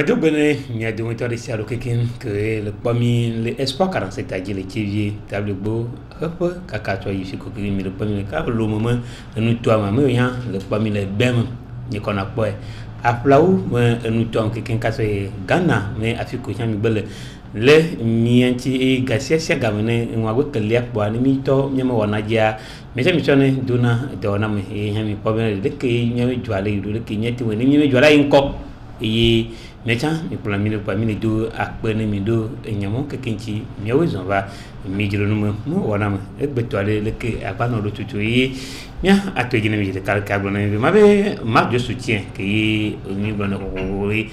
Madou Benet, il y a des monteurs de Sialo Kekin, que le premier, l'espoir 47 a dit le Tivier, table beau, hop, caca, toi, il faut que le premier cas, le moment, nous, toi, maman, le premier, le bem, n'y qu'on a pas. À Plaou, nous, toi, quelqu'un qui a Ghana, mais à Fiko, il y a belle. Le mianti gasia sia gamene ngwa ke lia bwa ni mito nyama wanaja meja mitone duna dona me nyami problem de ke nyami jwale yudo ke nyati woni nyami jwala inko yi mecha mi pula mi pa mi do akpene mi do nyamo ke kinchi nyawo zonva mi jiro no mo wana me e betwale le ke apano do tutu yi nya atoji na mi de kal ka blona mi mabe marque de soutien ke yi ni blona ko ri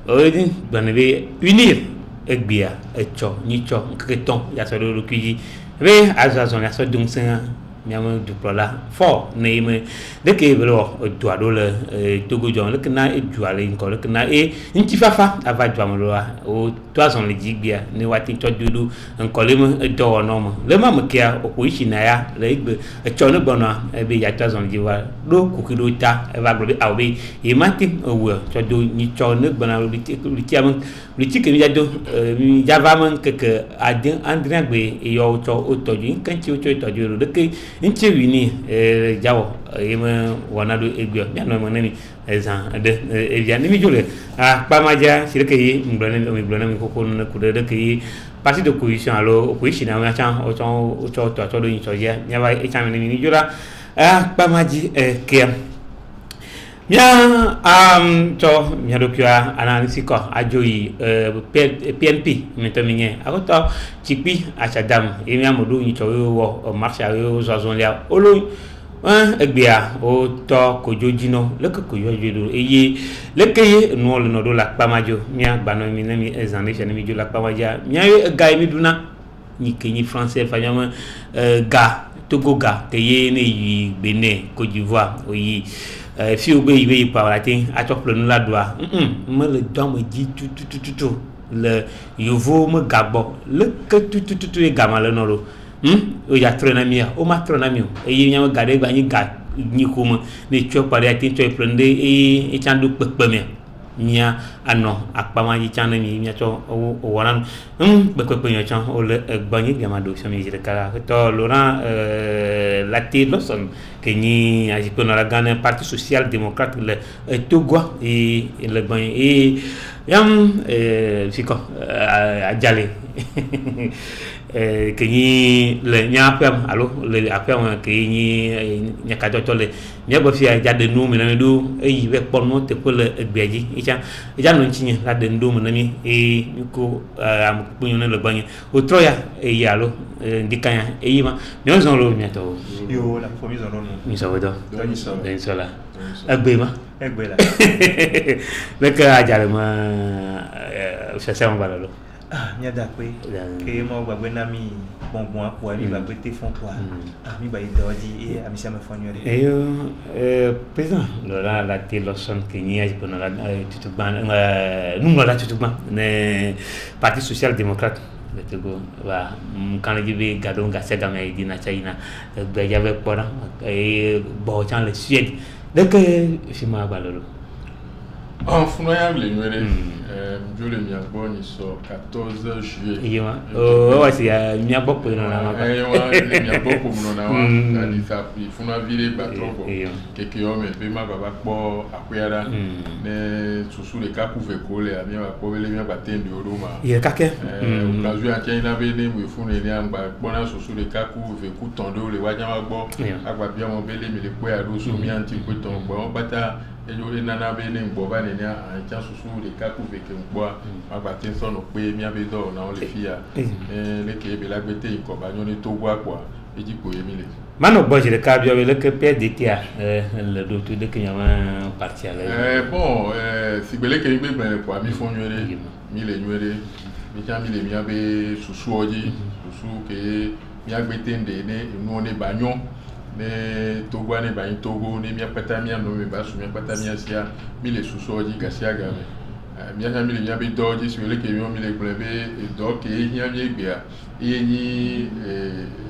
odi blona be unir Egbia, Echo, Nicho, Creton, Yassado Lukuji, Ve, Azazon, Yasso Dunsen, Miam Duplola, Fort, name, the cable or Duadole, Togo John, look na e Jualin, look na e, Intifafa, Avajamaloa, or Toison Legibia, Newati Todudu, and Colim, a door normal. Le Mamakia, Opuishinaya, Lake, a Chonabona, a be Yatazon Jiva, Lo Kukiluta, Evagro Abbey, a Martin, a will, Todu, Nicho, Nubana, Litiaman. Le chicken yado javaman que Andrea Gbe et yo autoju quand tu autoju de que intervini jawo ema wanado egbe ya no manani ezan de eviani mi jole ah pamaja sireke yi mblana mi koko na kude de que parti de coalition alors opposition na chan o to do yin so ya nyaba e chan mi jola ah pamaji ke Bien, miadokua analyse ko ajoyi PNP maintenant akoto chipi achadam e mi amodu ni choyo wo marche ayo zazon lia olo egbia o to kojojino le ko kojojo eye le keye no le no do la pamajo mia gbano mi na mi ezane chane mi jo la pamaja mia yo ga mi duna ni kenyi français fanyama ga Togo ga keye ne yi Benin Côte d'Ivoire oyi si vous voulez parler à toi le la doigt me le don me dit tout le yovo me gabo le que tout est gamin le noro o ya tronamia o ma tronamio e yi nyama gade ba ni ga ni kuma ne cho pare ati to prende e chandu pepemia mia ano akpama yi chana mi mia to o wanan pepemia chan o le gbani gamado chami jere kala to Laurent Laté Lawson que ni a pour la Ghana Parti Social Démocrate le Togo et le ban et yam fiko ajale que ni le nyapam allo le apam que ni nyakato to le nyabo fi a jade no me na do e be ponno te ko le gbeji ja no ntinye la de ndo me na mi e ko am punyo le ban o troya e yalo ndikanya e yima me on lo mi to yo la promise on mi so do den sola agbe ma egbe la le ka ajale ma ça c'est on va là ah mi ada pe ke mo gbagbe na mi bonbon apo mi gbagbe te fon po ah mi ba idoji e ami se me fonyo re e yo président Laurent Laté Lawson que ni a pour la tout ban nous la tout ban ne Parti Social Démocrate le Togo va quand il y avait gadon gasega mais dina China be j'avais pora et bon dans le Suède donc fima balolo en founoyam le nuere je le mi aboni so 14 juillet yima oh ouais c'est mi aboko no na ma le mi aboko no na wa ali sa funa vile batrobo keke yo me be ma baba po akwera ne susu le kaku ve kole ami wa po le mi batende oroma ye kake occasion a tiena be ne mu funa ni amba bona susu le kaku ve ku tondo le waja wa gbo agba bi mo be le mi le po ya do so mi anti ko ton gbo bata e yo le nana be ne gbo ba ne ni a cha susu le kaku ve ke gbo agba tin so no pe mi abe do na o le fia le ke be la gbete ko ba nyo ni to gwa kwa e ji ko yemi le mano boje de kabio le ke PDT le do to de kenyama parti ala bon si bele ke be ben ko mi fon nyere mi le nyere mi cha mi le mi abe susu oji susu ke mi agbete nde ne nu ne banyo ne Togo ne ba Togo ne mi apata mi no me ba su mi apata mi asia mi le susu oji gasia ga me mi anya mi le mi abe doji si bele ke mi le plebe e do ke nya mi egbea e ni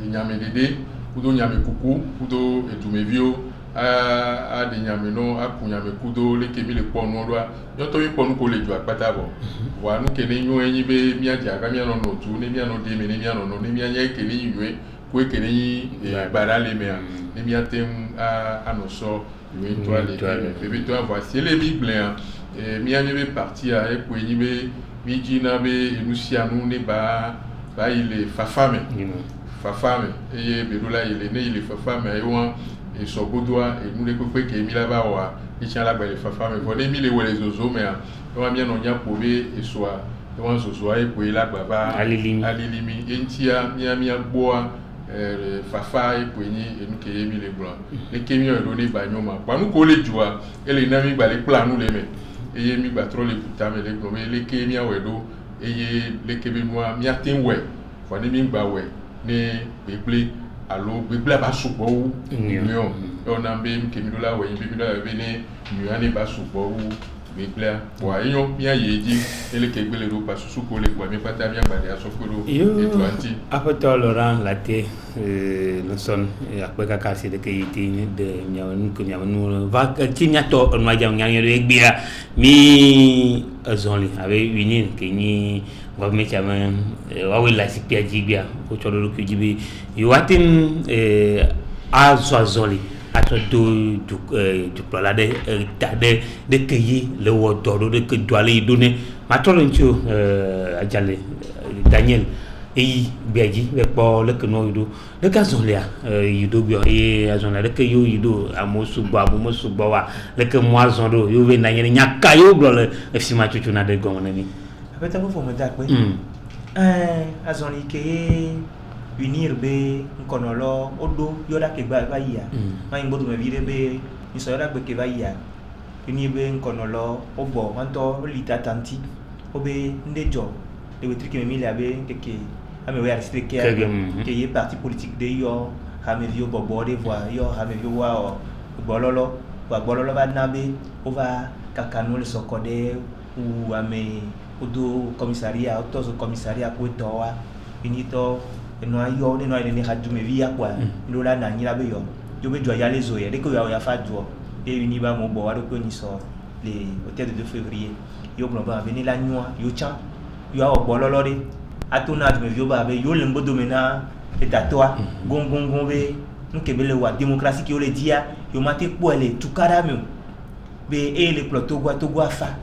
nyame dede kudo nyame kuku kudo edumevio a de nyame no a ku nyame kudo le ke mi le ponu do yo to mi ponu ko le ju apata bo wa nu ke ni nyu enyi be mi aja ka mi no no tu ni mi no de mi ni mi no no ni mi anya ke ni yue ko ke ni barale me ni mi atem a no so yue to ale be to avoir si le bible mi anya be parti a e ko enyi be mi jina be enusia nu ne ba ile fafame fafame e be do la ile ne ile fafame e won et son godois et nous les coupés qui mis là-bas il tient la belle femme mais voilà mis les zozo mais on va bien on y a prouvé et soit on zozo et pour là baba alilimi entia mi bois fafa et pour ni et nous qui mis les blancs les kemi ont donné bagnoma pour nous coller joie et les nami ba les plans nous les met et mi ba trop les putain mais les blancs les kemi a wedo et les kemi moi mi atin ouais voilà mi ba ouais ne beble allo bibla ba subo wu nyo ona be ke mi dola we bi dola be ne nyo ani ba subo wu bibla wa yo mi ayeji ele ke gbele ro pa susu ko le kwa mi pata mi agbade asokoro e to anti apoto Laurent Laté le son akwe kaka se de ke yiti de nyawn ko nyawn va ti nyato on ma jam nyanyo de gbia mi azonli ave uni ke ni wa me chama wa we la sipia jibia ko cholo ko jibi yuatin azozoli ato du plala de keyi le wodoro de ke doale donné matolo ncho ajale Daniel e biaji be po le ke no yudo le ka zolia yudo bio e azona de ke yo yudo amosu babu mosu bawa le ke moison do yo ve na nyaka yo blo le fima chuchu na de gomona ni apeta fo mo dakwe azoni ke unir be nkonolo odo yoda ke ba ya ma ngbodu me vire be ni so yoda be ke ba ya unir be nkonolo obo wanto lita tanti obe ndejo de wetri ke me mile abe ke ame we ariste ke ye parti politique de yo ha me vio bobo de voir yo ha me vio wa bololo ba nabe ova kakanu le sokode ou ame odo commissariat autos commissariat ko towa unito no ayo ne no ne haju me via kwa ndo la na nyira be yo be joya les oye de ko ya fa jo e uni ba mo bo wa do ko ni so le hôtel de 2 février yo blo ba venir la nuit yo chan yo a bololo de atona me vio ba be yo le mbodo mena e datoa gongongon be nkebele wa démocratie ki yo le dia yo mate po ele tukara me be e le ploto gwa fa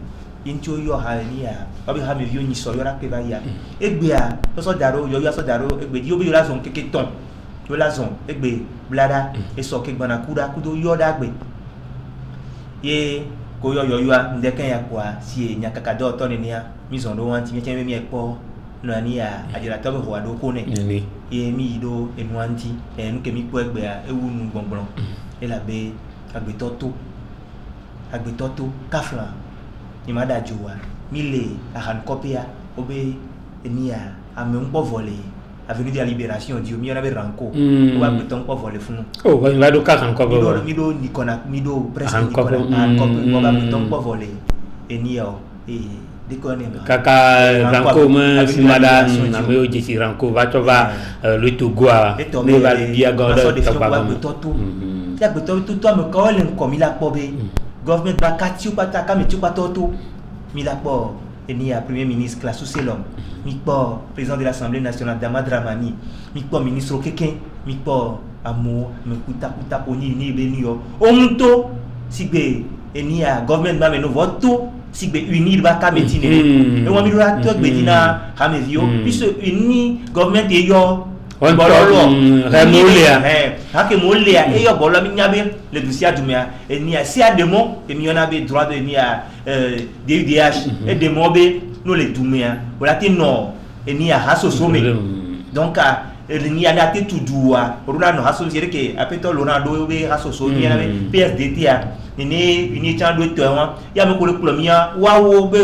into yo hania obi ha me vio ni so yo ra pe ba ya egbe a so daro yo so daro egbe di obi yo la zon keke ton yo la zon egbe blada e so ke gbana kudo yo da gbe ye ko yo ndeken ya kwa si nya kaka do to ni ya mi zon do wanti mi cheme mi epo no ani ya ajira to ho ado ko ne ye mi do enwanti nke mi po egbe a ewu nu gbongbon e la be agbe toto kafla ni mada jowa mile ahan kopia obe enia ame unpo volé avenue de la libération dio mi ona be ranko o ba beton po volé funu oh va do ka kan ko mi do ni kona mi do presque ni kona an ko o ba beton po volé enia de kone kaka ranko me si mada na me o jisi ranko va to va le togwa ne va dia godo to ba ya beton tout to me ko len ko mi la pobe government ba katiu pata ka metiu patoto mi la po eni a premier ministre classe selom mi po président de l'Assemblée nationale Dama Dramani mi po ministre Keken mi po amo me kuta poni ni be ni yo onto sigbe eni a government ba me no voto sigbe unir ba ka metine e won mi do la to gbe dina ha me vio puisque uni government e yo bololo remolia hake molia e yo bolo mi nyabe le dossier dumia e ni a si a demo e mi ona be droit de ni a DUDH e demo be no le dumia wala ti no e ni a haso some donc e ni a na te tudua oruna no haso sire ke apeto lona do be haso so ni na be PSDT a ni uni chan do to won ya me ko le plomia wa wo be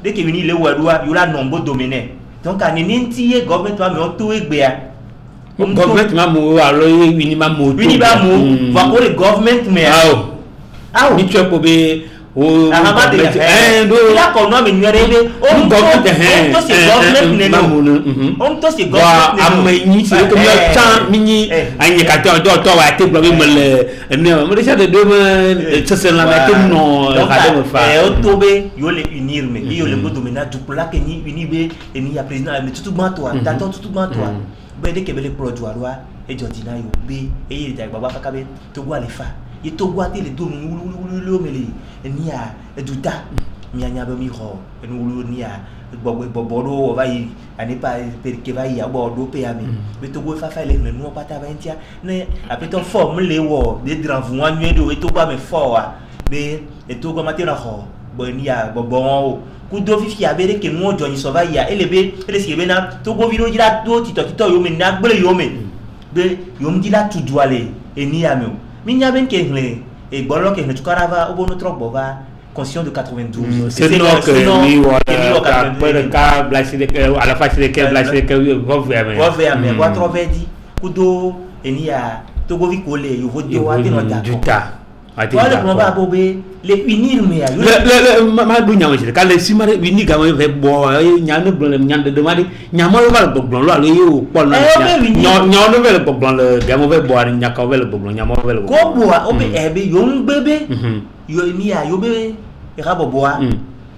de ke ni le wadua yo la nombo dominer donc ani ntiye government wa me o to egbea government ma mo alo uni ba mo va ko le government me ni tu po be o ila ko no me nyerebe on to se government ne no on to se government ne amani se ko ya tan mini anye ka to wa te bloqué me le ne mo déjà de demain ça c'est la mette non ka de fa o to be yo le unir me yo le bodo mena du pour la que ni uni be et ni ya président mais tout banto attends tout banto be de ke be le produit wa e jodina yo be e yi da baba ka be to gwa le fa e to gwa te le do lu mele ni ya eduta mi anya be mi ho enu ni ya bobo va yi ani pa perché va yi abodo pe ami be to go fa le nu pata ventia ne apeto forme le wo de dranvu anwe do e to gwa me fo wa be e to gwa matena ho bo ni ya bobo ku do fifi abere ke nu ojo ni so va ya elebe ele si be na to go viro jira do tito yo me na gbele yo me be yo mdi la tudu ale eni ya me mi nya ben ke hle e gbolo ke hle tukarava obo no trok bova conscient de 92 c'est non que ni wala ka blasi de à la face de que blasi de que vo mais quoi trop vedi kudo eni ya to go vi kole yo vo de wa de no ta wale kuma ba bobe le unir me ya le ma du nyawo ci ka le simare uni ga mo ve bo nyane blon nyande de mari nyamo lo ba blon lo ale yo pol na nyawo no ve blon le ga mo ve bo ari nyaka ve blon nyamo ve ko bo obe ebe yo ngbebe yo ni ya yo be ra bo bo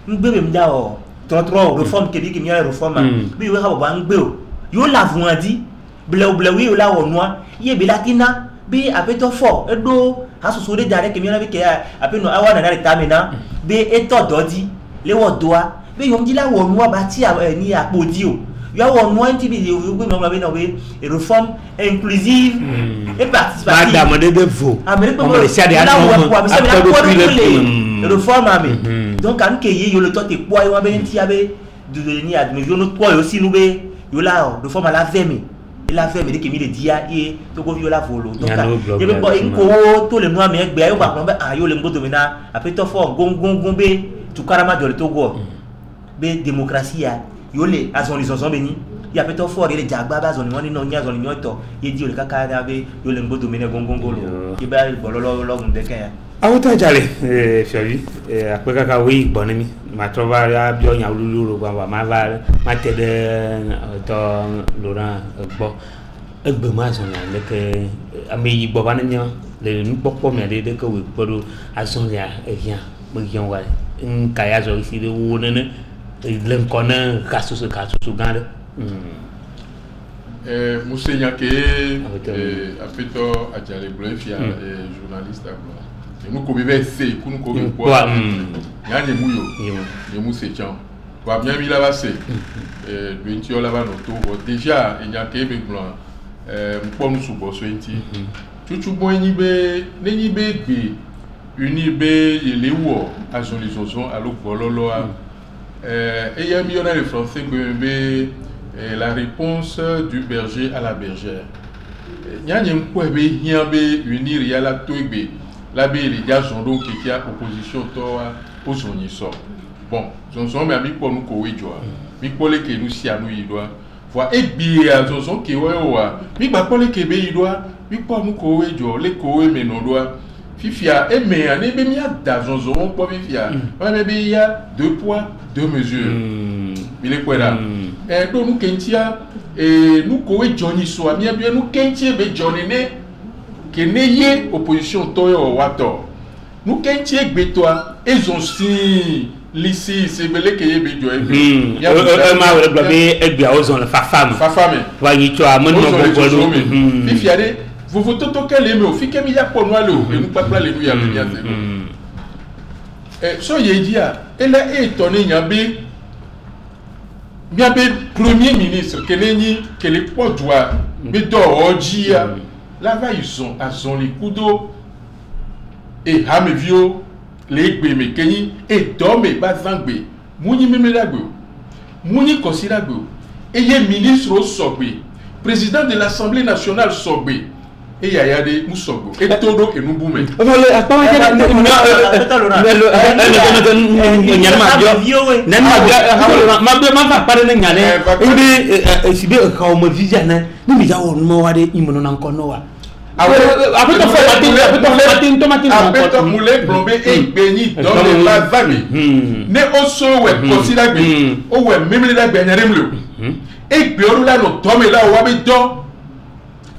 ngbebe mda o trop réforme ke di ke mi réforme bi yo ra bo ngbe o yo la vun adi ble wi yo la wo noa ye be latina bi apeto fo edo asusu de jare ke mi na bi ke apeno awa na na tamina bi eto dodi le wo doa bi yo mdila wo noa ba ti ni apodi o yo wo noa nti bi yo gbe mo bi na we réforme inclusive et participative madame de vo on le sait déjà réforme ami donc an ke ye yo le to te po yo ba nti abe de ni admi yo no po yo si nu be yo la réforme la vemi il a fait mais que mi le dia et to go viola volo donc il be boy ko to le noa me egbe ayo ba yo le mbodo mena après to fo gongbe tu karama de to go be démocratie ya yo le azon les zonzo beni ya pe to fo le jagba ba zon woni no nya zon ni to ye di o le kaka da be yo le mbodo mena gongongolo ki ba bololo lo nde kan ya awuta jale fiavi ape kaka wi bonemi ma trova ya bio nya lulu ro ma va ma tede to Laurent gbo egbe ma so na le ke ameyi gbo ba nya le nu popo me de ke wi podo ason ya evian mo yan wa nka ya zo si de wo ne le nkona kasusu gande musenya ke afeto ajale blefia journaliste abla nous ko be se ku nous ko be kwa nyanye muyo ye muse chan kwa bien mi la ba se duentio la ba no to déjà enya ke be blanc mpo nu subo so enti chuchu bo ni be gbe uni be ile wo azolizozo alo bololo et il y a mis dans le français que la réponse du berger à la bergère nyanye mpo be hian be unir ya la to gbe la be les gars sont donc qui a opposition toi aux zonissons bon zonson mais mi ko nu ko wejo mi ko le ke nu si anu idwa fois e bi a zonson ke wa mi ba ko le ke be idwa mi ko nu ko wejo le ko we me no doa fifia e me ani be mi ada zonson ko fifia wa me be ya 2 poids 2 mesures mi le ko da e do nu kentia e nu ko wejo ni so mi abi nu kentie be joni ne que n'ayez opposition toyo wato nous kentie gbetoa ezon si lisi c'est belé que yebe jo ebe ma wala blabe egbe ozon la fafame wa yicho amon no bobolo fifiade vous voto to kele me ofike mi ya pono ale o enu papla le ya mi ya so ye dia ele étonné nyabe premier ministre que les podwa be do ojia là-bas ils ont les couteaux et hamevio les gbeme kenyi et dorme bazangbe muni memelagbe muni kosiragbe et ye ministre sogbe président de l'Assemblée nationale sogbe et yayade musogo et todo et nubume Après ton moulin plombé et béni dans les vagues. Ne osso ouais considère bien. Oh ouais même les bien remlo. Et biorou là no tombe là ou abido.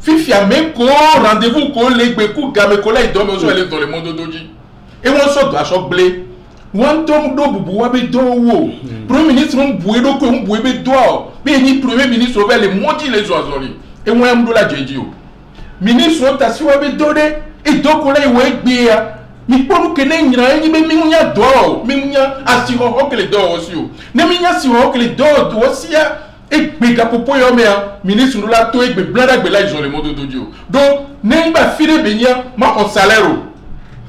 Fifia même ko rendez-vous ko legbe ku game ko là il dorme osso aller dans le monde doji. Et on sort de choc blé. One tom do bubu abido wo. Premier ministre on boué do ko on boué be do. Mais ni premier ministre over les modi les oiseaux. Et moi am do la jedio. Ministre on tasi wa be do de et donc on a eu bien mi ponu kene nyira ni be minya do minya asiro okele do aussi ne minya si okele do aussi et bega popo yo mea ministre nous la to e be blada gbe la ils ont le mode dodio donc ne ba fire benya ma on salaire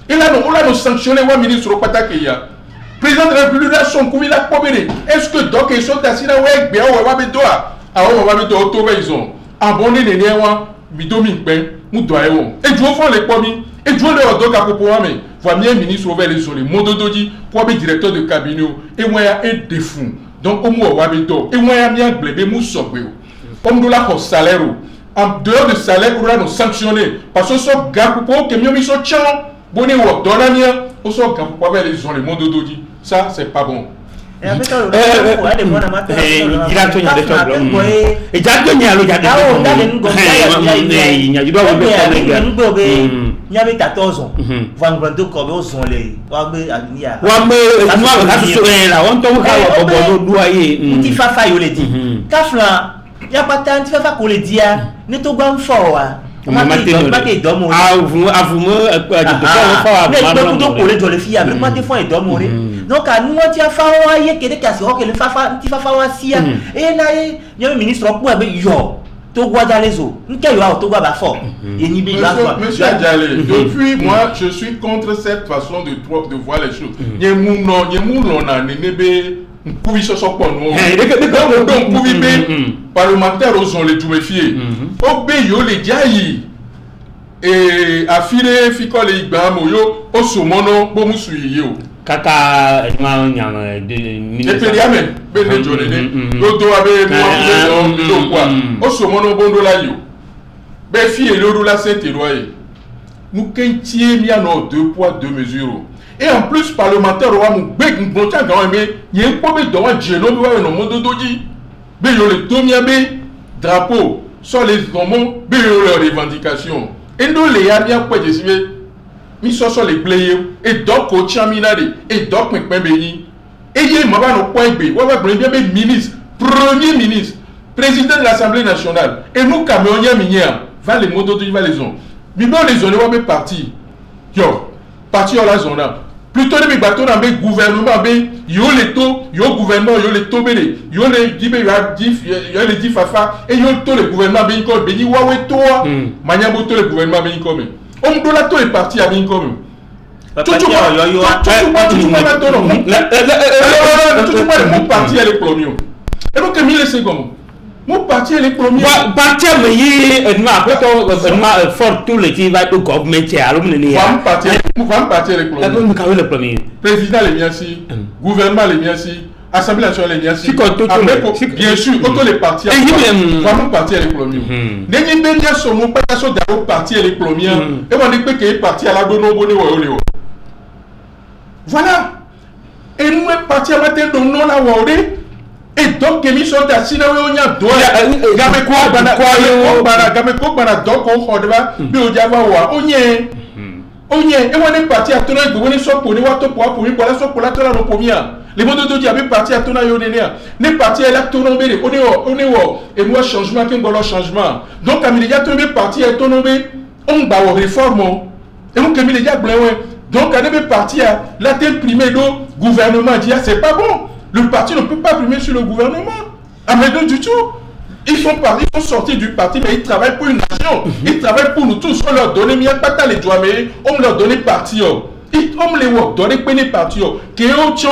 et là on a sanctionné wa ministre au patake ya président de la République là son coup il a pobéré est-ce que donc ils sont assis là ouais be wa be do a on va be do to be ils ont abonné les néwa bidomi pe mu do ayo e jo fo le pomi et jo le odo ka popo wa me voici ministre over les sur le modo doji pour be directeur de cabinet et moi ya un défaut donc au moins wa be do et moi ya bien blebe mu sogbe comme do la ko salaire en dehors de salaire on va nous sanctionner parce que so ga popo que mi so chan boni wo do la mia o so ga popo over les sur le modo doji ça c'est pas bon. Et avec il a tenu de faire et Jacques Nialo il y avait 14 ans. Vendredi, comme on s'en les. Petit fafa, il le dit. Kafla, il n'y a pas tant de fafa qu'on le dit. Ne te gomme fort. On m'a dit que dormir. Ah, vous me donc, à nous, on tient fort. Il y a des casseroles que le fafa, petit fafa, aussi. Et là, il y a un ministre qui a dit Monsieur Adjale, depuis moi, je suis contre cette façon de voir les choses. Il y a parlementaires ont les tuméfiés. Obéyo les diayi. Et affilé, fico les igbamoyo, osomono, bomusuyo. Kaka et puis il y a même ben jolene l'auto avec moi quoi au somono bondo la yo be fi et l'eau la saint éloigné nous quintième y a nos 2 poids 2 mesures et en plus parlementaire wa mu beg mbonta ga mais y a pas be do wa jeno bi wa no mondo doji be yo le tomia be drapeau sur les hommes be yo leurs revendications et nous les a bien quoi de mi soso les players et donc au chaminade et donc me pembeni et y ma ba no point b wa ba bien ministre premier ministre président de l'Assemblée nationale et nous camerounais minière va les motos va les zones mi bon les zones wa be parti yo parti la zone plutôt les bateaux dans le gouvernement be yo le to yo gouvernement yo le to bele yo le dibe yo le di fafa et yo to le gouvernement be ko beni wa we to manya bo to le gouvernement be ko me on doit la to est parti à bien comme tout parti à l'économie et donc Camille c'est comme mon parti à l'économie parti mais il m'a fort tout le qui va au gouvernement alors parti à l'économie président les miens si gouvernement les miens si Assemblée nationale les miens si bien sûr autant les partis vraiment parti à l'économie dernier bien son nom pas sur d'abord parti à l'économie et on dit que est parti à la donne bonne voilà et nous est parti à matin de non la worde et donc que mission d'assis na on y a doit game ko bana donc on hodba bi o java wa onye et on est parti à tourner de venir sur pour ni wa to pour mi pour la so pour la tourner no pomia les mots de Dieu avaient parti à tourner au dernier n'est parti à la tourner on est et moi changement qu'un gros changement donc comme il y a tombé parti à tourner on va aux réformes et donc comme il y a blanc donc on est parti à la telle primée do gouvernement dit c'est pas bon le parti ne peut pas primer sur le gouvernement ah mais non du tout ils sont sortis du parti mais ils travaillent pour une nation ils travaillent pour nous tous on leur donne mieux pas les doigts mais on leur donne parti on les voit donner peine parti que on tient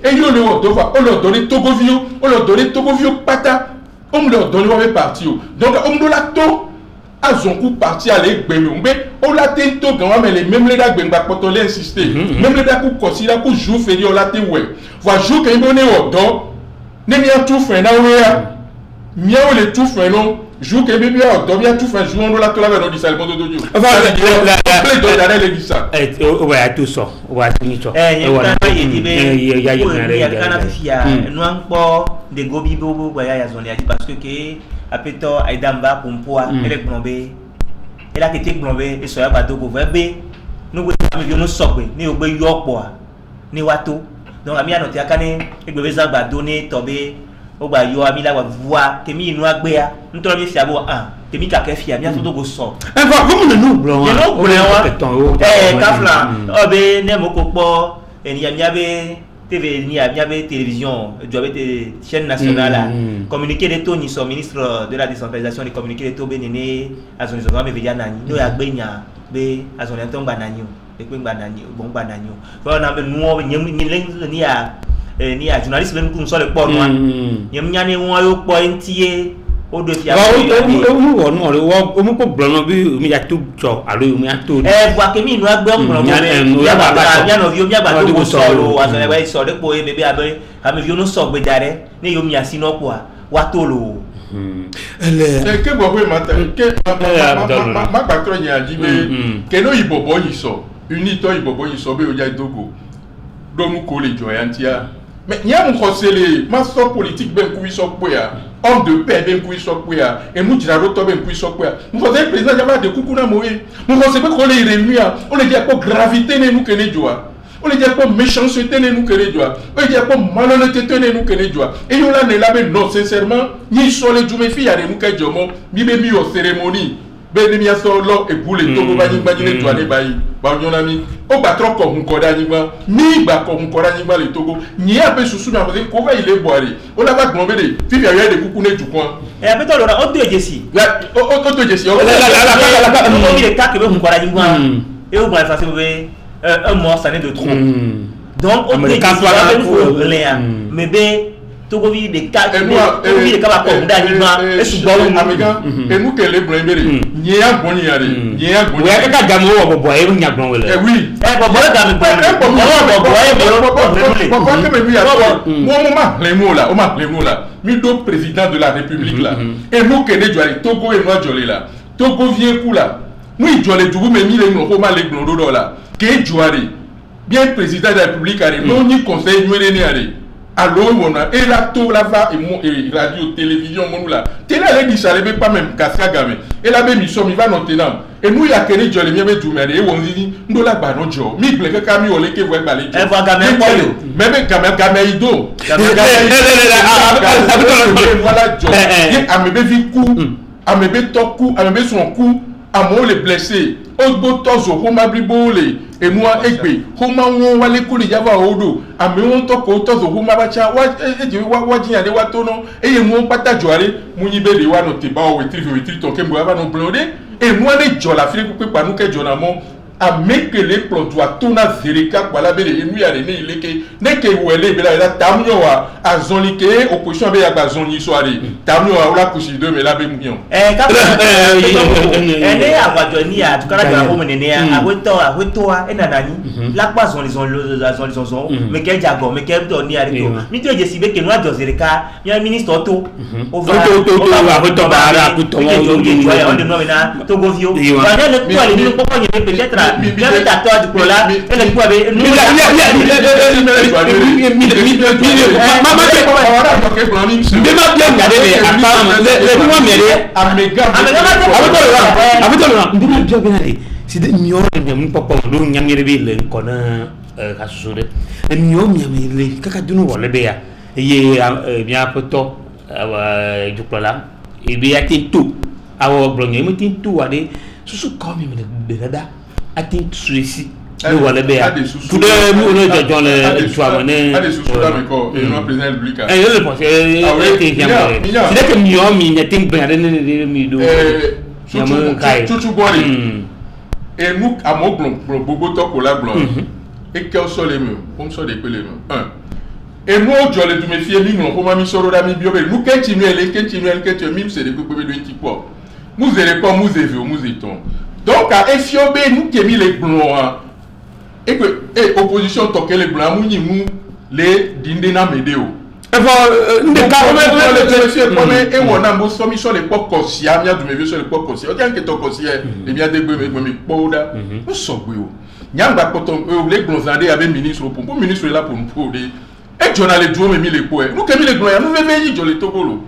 et yo le voit on leur donne Togovio pata on leur donne ouais parti donc on doit la to à son coup parti à l'égbembe on l'a tento quand mais les même les gars ben pas les insister même les gars pour considérer pour jour férié on l'a té ouais voir jour que on est donc ne mien tout fait na ouais mien on les tout fait non joue que bébé doit bien tout faire jouer on la tout la veille on dit ça le bon dodo enfin les deux derniers les dit ça ouais tout ça ouais tout ça il y a kana fia noan po de gobi bobo ya zone parce que apeto aidamba pompoa ele gblombe ele akete gblombe e so ya badogo vebe no go ami no sogbe ni ogbe yo po ni wato donc ami anote akane egbe za gbadone tobe ogba yo ami la wa voix kemi inu agbe ya ntoro mi fia bo kemi ka ke fia mi aso go so comme nous blanc kafla obe ne moko po eni ya mi abe TV ni a bien télévision, chaîne nationale, communiqué de Tony, son ministre de la décentralisation, de communiqué de Tobé Néné, à son isogame Veyanani, nous à Benya, B, à son intom bananio, et Queen Bananio, bon bananio. Voilà, ni à journaliste, même comme ça le port, Yamyane, on pointier. O do fi o mo ko blon bi mi ya tu cho alo mi ya tu wa ke mi nu agbe blon mi ya no vi o mi agba to so lo wa so le we so de po e bebe abe ami vi o no so gbe jare ni yo mi asi no po wa to lo ke bo pe mata ke ma gba tro yin aji be ke no ibobo yi so uni to ibobo yi so be o ja dogo do mu ko le jo yantia mais nya mu ko sele ma so politique ben ku so po ya homme de paix ben ku so po ya e mu jira ro to ben ku so po ya mu ko se président jama de kuku na moye mu ko se be ko le réunir on le dit pas gravité ne nous que ne joie on le dit pas méchanceté ne nous que ne joie on le dit pas malhonnêteté ne nous que ne joie et yo la ne la ben non sincèrement ni so le jume fi ya ne mu ka jomo mi be mi o cérémonie ben mi aso lo e boule to ba ni ne joie ne bayi ba nyona mi o ba tro ko hun ko da ni gba mi gba ko hun ko da ni gba le togo ni a be susu na mo se ko va ile boare o la ba gbon be de fi ya de kuku ne jukon e a be to lora o to jesi o to jesi o mi le ta ke be hun ko da ni gba e o ba fa se be un mort ça n'est de trop donc on peut mais be Togo vi de cas vi de cas ko da ni gba e su bo amiga e nu ke le blon be de ni ya gbon ni ya de ni ya gbon we ka ga mo wo bo e ru nya gbon we le oui e bo bo ga mi mi do président de la république là et nous que ne joie Togo et moi jolé là Togo vient coup là nous jolé du mais mi le no ko ma le gbon do là que joie bien président de la république a non ni conseil nous ne ari alors on a et là tout là va et radio télévision mon là télé elle dit ça le pas même kassia game et la même mission il va non tenant et nous il y a que les jolé bien tout mais et on dit ndo la ba non jo mi ble ka mi ole ke we ba le jo e va game ko yo même game ido voilà jo et amebe vi coup amebe toku amebe son coup amo le blessé ogbo tozo ko mabribole et moi egbe ko ma won wale ko le java odo ame won to ko tozo ko ma bacha wa jiyan de wa tono e ye mo pata joare mu yin be de wa no te ba o wetri to ke mo ba no blonde et moi le jo la firi ko pe pa nu ke jo na mo a mekele plot wa tona zereka kwala be le enu ya ne ileke ne ke wele be la tamyo wa azonike opposition be ya ba zoni soare tamyo wa la kushi de me la be muyon ka ene awajo ni a tukara ja ko menene ya aweto ena nani la pa zon les zon me ke jago me ke do ni ari to mi to je sibe ke no ajo zereka ya ministre to over to bara ku to mo on de no na to go vio ba ne to ale ni popo ni peut-être bien avec ta toi du pola elle est quoi avec nous si de mio ne mun papa do nyamire be le kona ka susure e mio nyamire kaka dunu wole be ya ye bien poto du pola e be ya tintu awo blonye mu tintu ade susu komi me de dada ati suisi le wala be ya tout de mu no jojo le choix ne ade susu da me ko e no président public e le pense e ti yamare si de que mio mi ne ting ben ne mi do chuchu bori et nous à mon bobo to ko la blanc et quel sont les murs comme ça des les murs et nous je le me fie mi non comme mi soro da mi bio be nous continuer mi c'est de ko be do ti po nous zere ko nous evi nous eton donc à efiobe nous qui mis les blancs et que opposition toquer les blancs nous les dindena medeo et on a mon somme sur les portes corsia, mia du sur les portes corsia. Autant que ton corsia, et bien des bébés, mais poda, nous sommes beaux. Nyamba potom, les glosandés avec ministre pour ministre là pour nous prouver. Et tu en as les jours, mais les poètes. Nous, comme les gloires, nous veillons sur le Togo.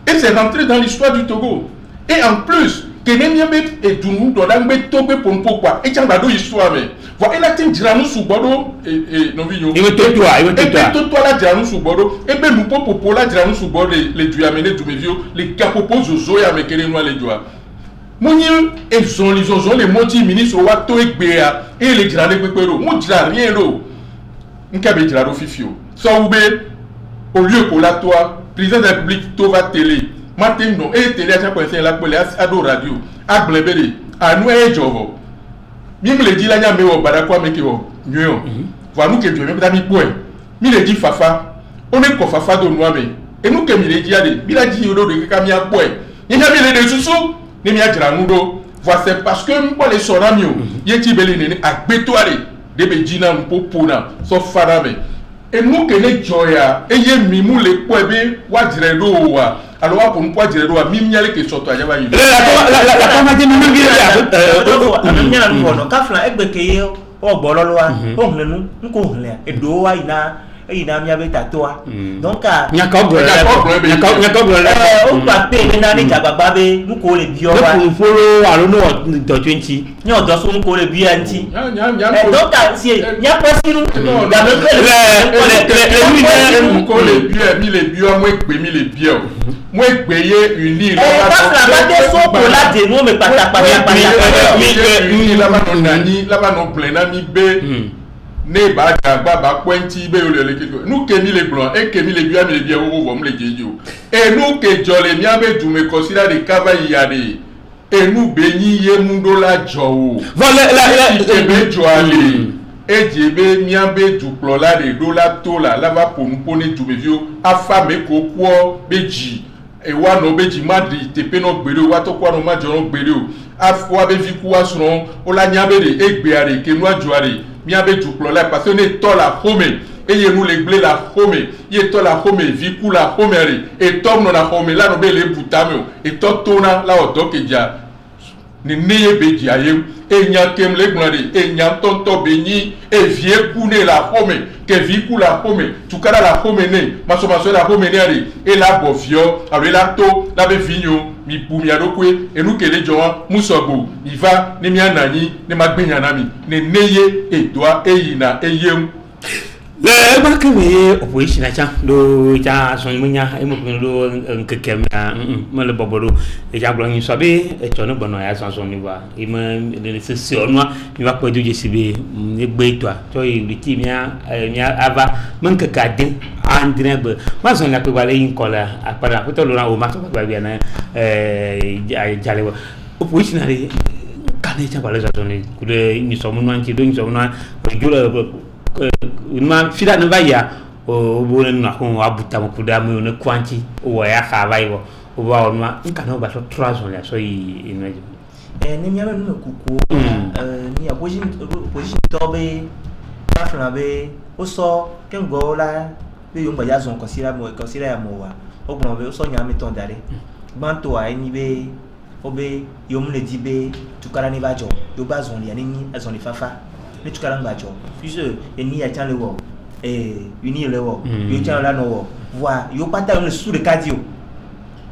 Et c'est rentré dans l'histoire du Togo. Et en plus, Kenyambe et Tounou, dans l'anglais Togo pour nous pourquoi. Et tu as une histoire, mais. Voilà, il a dit Diranou sous Bordeaux et non, il veut toi, il veut toi là, Diranou sous Bordeaux. Et bien, nous pouvons là, Diranou sous Bordeaux, les Duyamene, Doumevio, les Capopos, Zoya, mais qu'elle est noire, les Doua. Mouniou, ils ont les montis ministres, Wato et Béa, et les Dirané Pépero. Moi, je n'ai rien d'eau. Nous avons Dirano Fifio. Saoubé, au lieu que la toi, président de la République, Tova Télé, Martin non, et Télé, à chaque fois, c'est la police, Ado Radio, à Blébélé, à nous et Jovo. Mime le dit là, mais au Barakwa, mais qui va mieux. Voilà, nous qui sommes même d'amis point. Mime le dit Fafa, on est quoi Fafa de Noamé. Et nous qui sommes les dit, il a dit Yodo de Kamia point. Il y a mis les sous-sous, il y a Diranudo. Voilà, c'est parce que nous, les Soramio, il y a Tibélé, à Bétoiré, des Bédina, Popona, sauf Farame. Et nous qui les joya, et y a mimou les poèbes, ou à Diredo, alors pour nous, quoi dire, mimiale qui sont à Yava. La communauté nous vient il n'a pas de tatouage. Donc, il y a encore on va payer les Jababé, nous collons les bio. Nous follow, I don't know, the 20. Non, dans son collé bien anti. Donc, si il n'y a pas si nous, les bio, moi, les bio. Moi, payer une île. Là-bas, non, plein ami B. Ne ba ba pointi be le kiko nous kemi les blancs et kemi les biens les biens au vom les djejo et nous que jole miabe du me considère de kava yade et nous béni ye mundo la jo voilà la be joale et djebe miabe du plola de dola tola la va pour nous pone du mevio afame kokwo beji e wa no beji madri te pe no gbere wa to kwa no ma jo no gbere o afwa be viku wa suron o la nyabe de egbeare ke no ajoare miabe du plola parce que ne to la home et ye nous les blé la home ye to la home viku la home et tom no la home la no be le butame et to tona la o doke dia ni neye beji aye e nya kem le glande e nya tonto beni e vie kune la home ke viku la home tukara la home ne maso la home ne ari e la bofio ari la to la be vinyo mi pumi adokwe e nous que les gens musogo iva ne mi anani ne magbenya nami ne neye e doa e yina e yem le ba ke we opposition acha do ja so munya e mo do nkekem na mo le bobolo e ja glo nyi so be e chono bono ya so ni wa e mo le se si onwa mi va ko do jesibe e gbe to to e liti mi ava mon ke kade andine be ma so la pe wale yin kola apara ko to lo ran o ma so ba bi na jale wa opposition ari kane cha wale so ni ku de ni so mo nwan ti do ni so mo na jula ma fida no vaya o bole na ko abuta mo kuda mo ne kwanti o ya ka vai wo o ba on ma nka no ba so 3 ans la so yi imagine ni mi ame no kuku ni opposition tobe afna be o so ken go la be yo ya zon considère ya mo wa o gbon be o so nya mi ton dare gbanto a ni be o be yo mu le di be tukara ni ba jo yo ba zon ya ni azon li fafa ni tukara ngba jo puisque ni ya chan le wo uni le wo yo chan la no wo voi yo pata le sous le cadio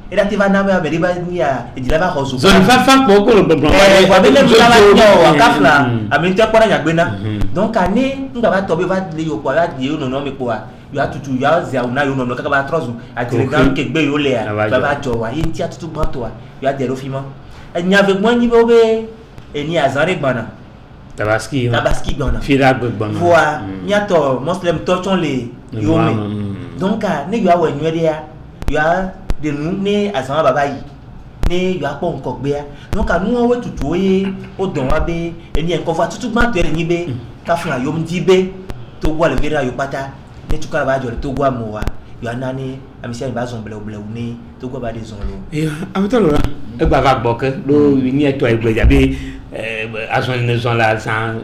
et là tu vas na ba be ba ni ya e di la ba hozo zon fafa ko ko le bon wa be le la ba no wa kafla ami te ko na ya gbe na donc ani ngba ba to be va le yo ko ya di yo no me ko wa yo atutu ya za una yo no ka ba trozu a dire gan ke gbe yo le ya ba jo wa yin ti atutu gbo to wa yo a de ro fi mo ni avec moi ni be e ni azare gbana Tabaski gbana fira gbana voi nyato muslim torchon le yo me donc ne yo awe nwe dia yo a de nu ne azan baba yi ne yo apo nko gbe ya donc anu we tutu oye o don wa be eni enko va tutu gba to ni be ka fun ayo mdi be to gwa le vera yo pata ne tukara ba jo to gwa mo wa yo anani amisia ba zon ble ni to gwa ba de zon lo amatolo e gba va gbo ke do ni eto egbe ja be azon ne zon la san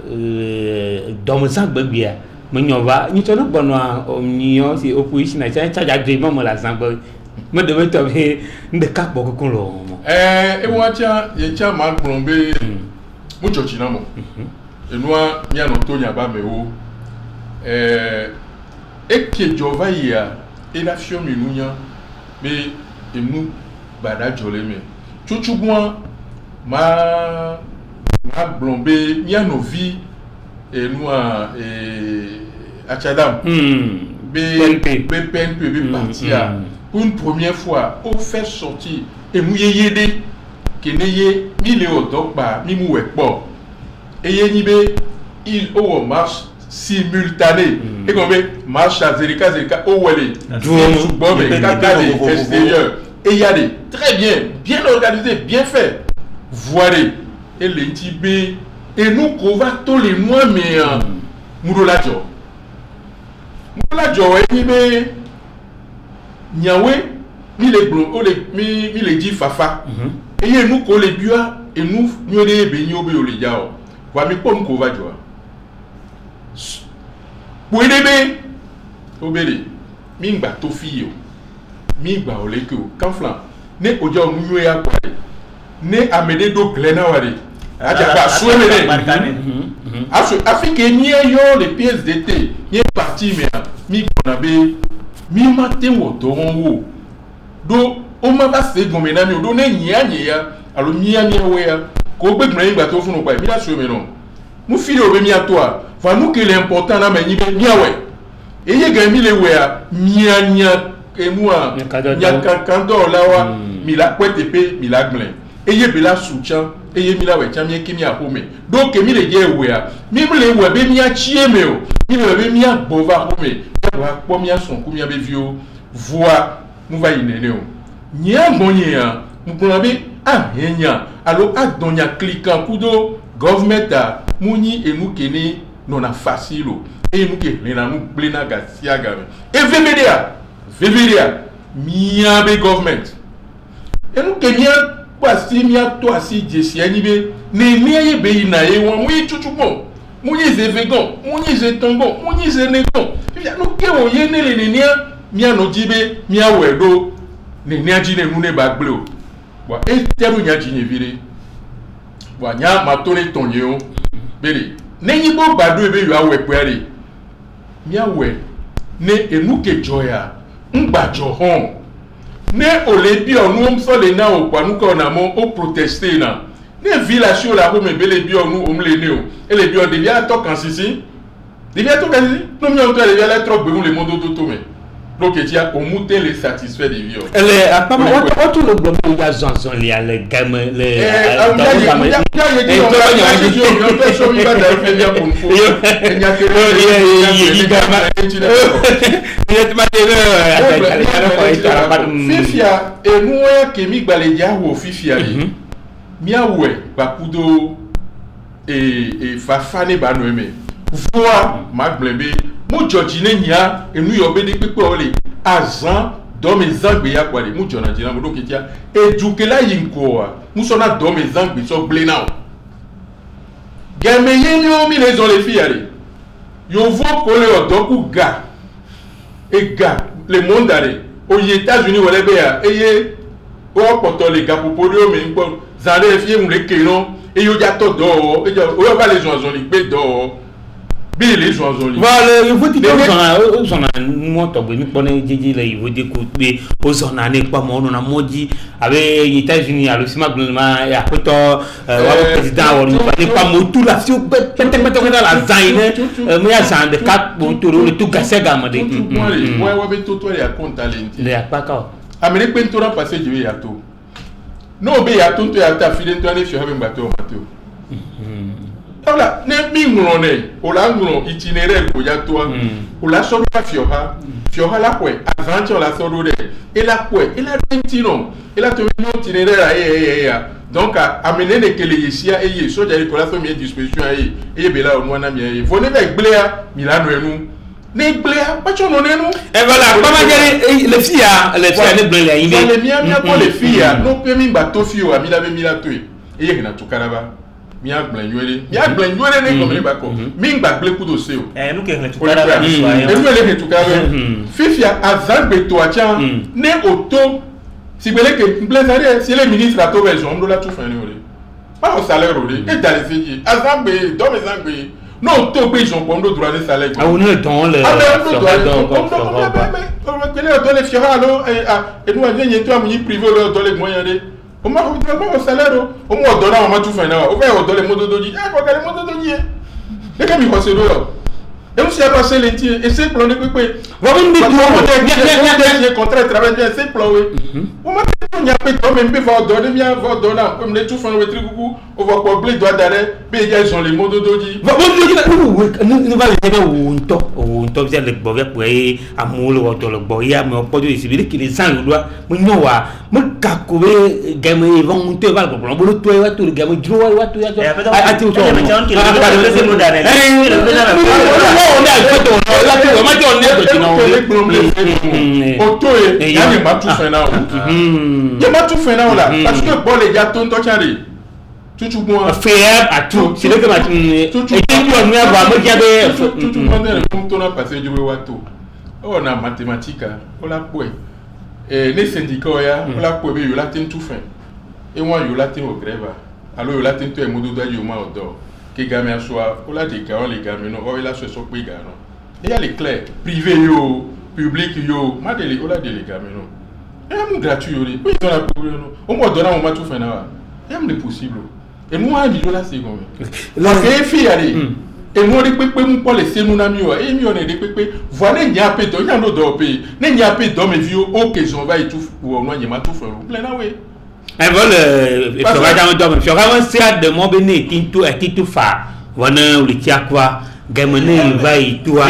do mo san gbegbe menyova ni to no bono omnio si opposition na cha de mo la sangbo me de to be ndeka boko kun lo mo e wacha ye cha ma grombe mucho chinamo enua mia no to nya ba mewo eke jova ya ela fio minunya me emu bada jole me chuchugwa ma blombe mia no vi enua achadam be partia pour une première fois on fait sortir emu yeyede keneye mi le odokba mi mu wepo eye ni be il o marche simultané et comme marche à zerika owele bon mais kakade extérieur et il y a des très bien organisé bien fait voilà et les tibé et nous qu'on va tous les mois mais mudolajo et ni be nyawe mi le blo o le mi le di fafa et y nous ko le bua et nous nyore be nyobe o le jao wa mi pom ko va joa Pouedebe, obéli, mingba tofio, mingba oleko, kanflan, ne oja mouye à quoi, ne amene do glenawari, adjaba souemene, Afrique n'y a yo les pièces d'été, n'y a parti mais mi konabe, mi matin ou toron do, o ma va se gomena mi o do ne nya alors mi wea, ko be gmengba tofu no pa, mi la souemeno, mu file o be mi à toi. Enfin, nous que l'important là, mais ni ouais. Et il y a gagné les wea, nia et moi, nia kanto là wa, mi la quoi tepe, mi la glen. Et il y a bela soutien, et il y a mi la ouais, tiens mi qui mi a home. Donc mi le ye wea, mi le wea be mi a chie meo, mi le be mi a bova home. Wa kwa mi a son ku mi a be vio, voix, nous va y nénéo. Nia monia, nous prenons be ah nia. Alors à donia cliquant kudo, government mouni et nous kene non a facile et nous qui les nous plena gasia gamme et veveria miabe government et nous que mia kwasi mia to asi jesi anibe ne niye be ina e won mu chuchupo mu yi ze vegan mu yi ze tongo mu yi ze negon nous que o ye ne le nia mia no jibe mia wedo ne nia jine nu ne ba gble o wa e teru nya jine vire wa nya matone tonye o bele nenyi bo badu ebe yo awe kwere mi awe ne enuke joya ngbajo hon ne olebi onu mso le na o kwanu ko na mo o protester na ne village la ko me bele bi onu o mle ne o ele bi o de ya to kan sisi de ya to kan sisi no mi o to le ya trop be le mondo to me donc il y a au mouté les satisfaits des vieux elle a pas mal tout le bloc il y a Johnson il y a le gamme les fifia et nous que mi baleja ou fifia miawe bakudo et fafane banoeme voix magblebe mu jojine nya enu yo be de pepe ole azan do me zangbe ya kwale mu jona jina mo do ketia edukela yinko mu sona do me zangbe so blena o game yenyo mi les on les filles yo vo ko le odoku ga e ga le monde are aux États-Unis wala be ya eye o poto le ga poporio me npo zare fie mu le kenon e yo ja to do o yo ba les gens on li pe do les gens ont voilà il faut dire aux on a moto be mi pone jeje le il faut dire que aux on a ne pas mon on a moji avec les États-Unis à l'osima gouvernement et après wa président on pas motu la si pente dans la zaine mais ya ça de quatre motu le tout gasser gamme de ouais be tout toi ya compte talent le pas ka amérique pentora passer je ya to no be ya to ya ta file to ne fio be bateau Mateo voilà ne mi ngone ola ngno itinéraire ko ya toi ola so ba fioha la kwe avant on la so do de et la kwe et la tino et la to mi itinéraire ya donc amener ne kele yesia et so ja ko la so mi disposition et be la on na mi faut ne ba gblea milano enu ne gblea pa cho no nenu et voilà comment dire les filles ne gblea ine les mia ko les filles no pe mi bato fio amila be mila to et na tukaraba mia gblẽnyuere ne comme ba ko mi gbagble ku do se o nous que tu kada ba so e nu ele tu kada fifia azagbe to acha ne auto si gbele ke blesare si le ministre ato be jom do la tout fin ni pas au salaire o et dans les filles azagbe do me zagbe no to be jom pondo droit de salaire ah on est dans le dans les fiera alors et nous avons yeto amuni privé dans les moyens de o ma ko o salaire o mo do na o ma tout fin na o be o do le modo doji e ko le modo doji e ke mi ko se do et on s'est passé les tirs et c'est plan de pépé va même dire contrat travail bien c'est plan oui o ma ko nya pe to même be va donner bien va donner comme les tout fin le truc coucou on va pas blé doit d'aller be ils ont les modo doji va nous va les un to bien le bover pour amour le to le boya mais pas de civil qui les sang doit mo nyowa mo kakobe game ils vont monter va le problème bo to wa to le game droit wa to ya a ti to on a fait on la on m'a dit on est petit non auto et ya ne ma tout fait na ya ma tout fait na là parce que bon les gars ton to chari tout bon faire à tout c'est le que ma et tu on me avoir me jabe tout monde comme ton a passé du wato on a mathématique on la quoi et les syndicats ya on la quoi yo la tin tout fin et moi yo la tin au grève alors yo la tin to e modo do yo ma odo que gamin soit ou la des gars les gamins non ou la so pe gars non il y a les clés privé yo public yo ma de les ou la de les gamins non et am gratuit yo oui dans la pour non on me donne on m'a tout fait na et am possible et nous a dit là c'est comme la fille allez et nous de pepe mu pour laisser nous na mi o et mi on est de pepe voilà nya pe do nya no do pe ne nya pe do me vie o que j'en va et tout ou non nya ma tout fait plein na oui un vol de mon béné Tintou fa wana ulikia kwa gamene vai toi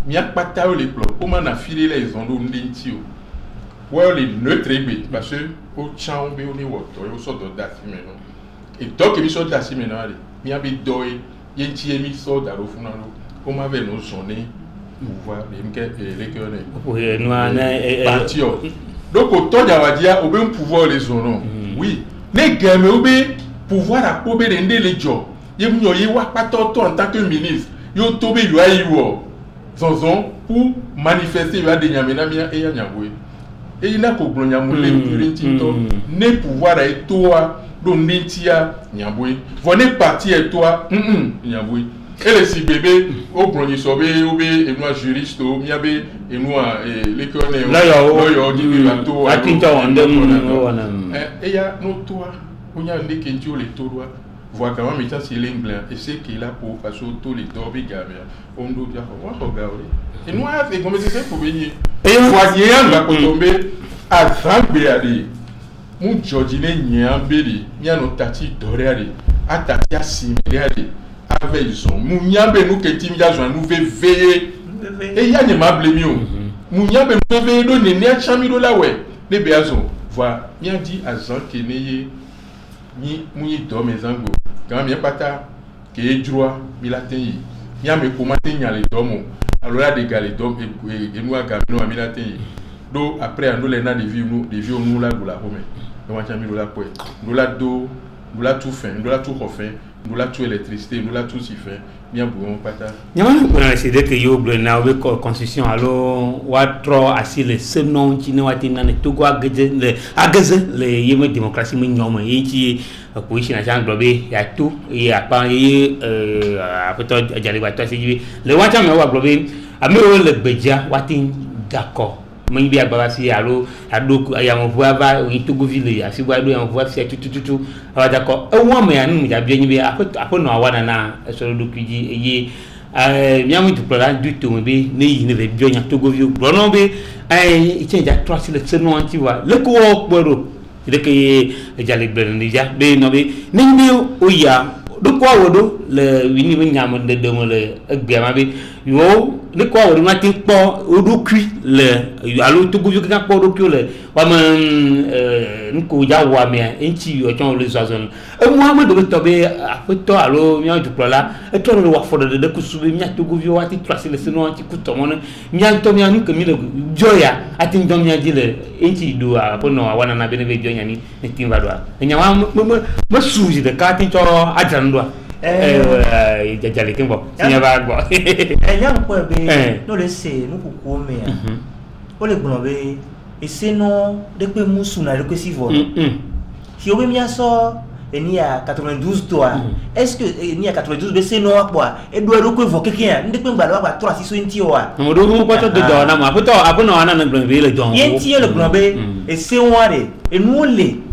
Mia pata o les plots, comment on a filé les ondes d'intio. Ouais, les neutres parce que au champ be on est water, au sort d'assimeno. Et donc il sort d'assimeno allez. Mia be doy, yenti emi sort d'aro funalo. Comment avait nos sonné pouvoir les cœurs. Oui, nous partio. Donc au temps d'awadia au ben pouvoir les zones. Oui. Les gamins au ben pouvoir à pober render les jobs. Yem yoyi wa pato en tant que ministre. Yo tobe yo ayiwo. Zonzon pour manifester il y a des nyamenamia et nyabwe et il n'a qu'au blanc nyamule purintinto ne pouvoir être toi donc netia nyabwe venez partir et toi nyabwe et les si bébé au blanc y sobe ou bé et moi juriste ou miabe et moi les connaît là yo dit la toi à tinto on et il y a no toi on y a des kenjo les toi voit quand même ça c'est l'anglais et c'est qu'il a pour passer tous les dorbi gamia on doit dire on va regarder et nous c'est comme c'est pour venir voyez va tomber à Zambéali mon Georgine Nyambeli nya no tati doré à tati assimilé avec son mon nyambe nous que timia joint nous veiller et y a ne mable mieux mon nyambe nous veiller donner ne chami do la ouais les béazon voit bien dit à Jean Keneye ni mouyi do mes ango quand bien pata que droit milaten ni a me commenter nya les domo alors là des gars les dom et nous a gamino a milaten do après nous les na de vie nous là do la home donc on chami do la poe nous la do nous la tout fin nous la tout refait nous la tout électricité nous la tout si fin bien bon pata nyama ko na c'est que yo bleu na we constitution alors wa tro asile senon ci ne wati na to go ageze le yeme démocratie mo nyoma yi ci position agent globé ya tout et a pas peut-être jali wa to ci le wa chama wa globé amero le beja wati d'accord mon bien babasi allo ado ya mo va o to go ville ya si wa do ya mo va fi tututu wa d'accord e won me anu ja bi nyi apo no awana na so do kiji eye miamu du plan du to be ne yi ne be bi onya to go vi brono be change a trust le seno anti wa le ko okporo de ke jale blende ja be no be ne be o ya do ko wodo le wini be nyam de mo le egbe ma be yo ne ko o ma tin po o do kui le alo to go kan po do kui le wa ma nko ja wa me enchi o chon le zazon e Muhammad do to be apoto alo mi o la e to le wa fo de ku su be mi to go wa ti tracer le sino ti ku to mo mi to mi anu ke mi le joya ati ndom mi dile enchi do a po no wa na be ne be joya ni tin va do nya wa ma suji de ka tin to ajan do jajale kimbo sinya ba go nyam ko be no le se no ku ko me ya o le gbon be e se no de pe musu na le ko si vo si o be mi aso eni a 92 toi est-ce que eni a 92 be se no apa e do ro ko evoquer kian de pe ngba lo ba 320 o a mo do ko to de do na mo apoto abono ana na gbon be le don yen ti le gbon be e se won re e nu le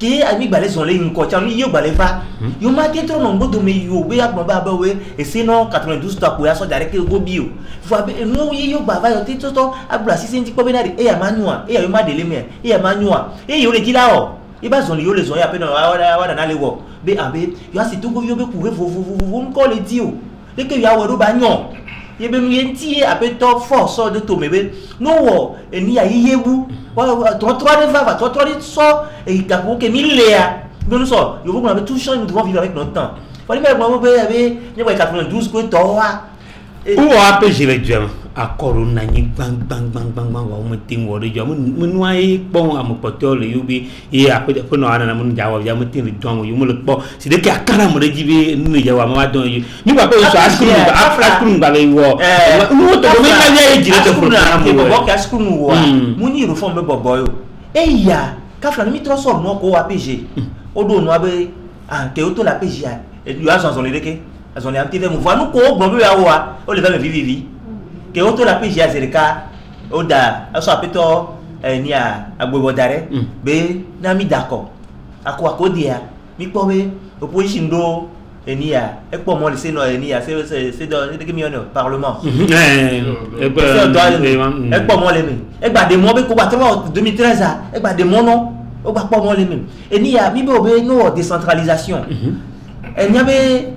ke ami gbale son le nko cha ni yo gbale fa yo ma ke tro no ngodo me yo be agbon ba ba we e se no 92 to ko ya so jare ke go bi o fo abe no yo gba ba yo ti to abula 6 ko be na e ya manua e ya yo ma dele me e ya manua e yo le ti la o e ba son le yo le son ya pe no wa na le wo be abe yo asi to go yo be ku we vo nko le ti o le ke ya wo do ba yan ye be mi enti abe to force de to mebe no wo eni ya yebu wa to de va to de so et ka ko ke mi le ya no so yo vous avez tout changé nous devons vivre avec notre temps fallait me mo be abe ni 92 ko to wa o ape jele jam akoro na ni bang wa mo tin wo de jo mo nuai pon am poto le yubi e ape de no ana na mo jawo ya mo tin ri don yo mo le po si de ke akara mo de jibe ni jawa ma don yo ni ba pe so askuru afra skuru ba le wo no to me ka ye jire to program mo bo ka skuru wo mo ni reform be bobo yo e ya ka fla mi troso no ko APG o do no abe ke o to la APG ya yo azon le deke azon le amtive mo va no ko gbon be ya wo o le va me vivi ke o to la APG azerika o da aso apeto ni agbebo dare be na mi d'accord akwa dia mi po be opposition do eni ya e po mo le se no eni ya c'est de que mi on parlement e po mo le mi e gba de mo be ko gba 2013 e gba de mo no o gba po mo le mi eni ya mi be obe no décentralisation eni ya be